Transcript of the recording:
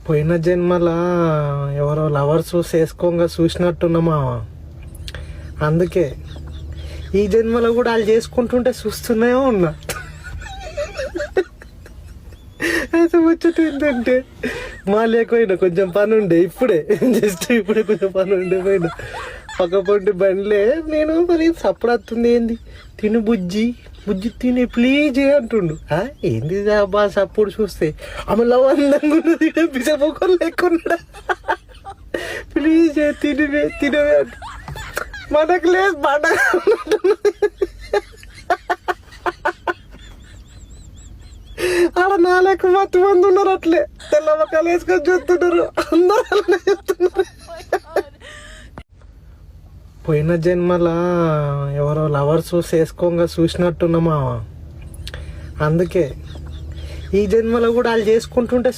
పోయిన జన్మల ఎవరో లవర్స్ చేసుకోగా చూసినట్టున్నామా, అందుకే ఈ జన్మలో కూడా వాళ్ళు చేసుకుంటుంటే చూస్తూనే ఉన్నా. అయితే ముచ్చట ఏంటంటే మా లేకపోయినా కొంచెం పని ఉండే, ఇప్పుడే కొంచెం పని ఉండే పోయినా పక్కపొంటి బండ్లే. నేను మరి సప్పుడు వస్తుంది, ఏంది తిను బుజ్జి బుజ్జి తిని ప్లీజ్ అంటుండు. ఏంది బా సప్పుడు చూస్తే ఆమె లవ్ అందంగా ఉన్నది, బిజపోకొని లేకున్నాడా, ప్లీజ్ తినవే తినవే అంటు. మనకు లేదు బండ ఆడ నాలుగు మత్తు మంది ఉన్నారు, అట్లే తెల్ల మొక్కలు వేసుకొని చూస్తున్నారు, అందరూ అలానే చెప్తున్నారు. పోయిన జన్మల ఎవరో లవర్స్ చేసుకోగా చూసినట్టున్నామా, అందుకే ఈ జన్మలో కూడా వాళ్ళు చేసుకుంటుంటే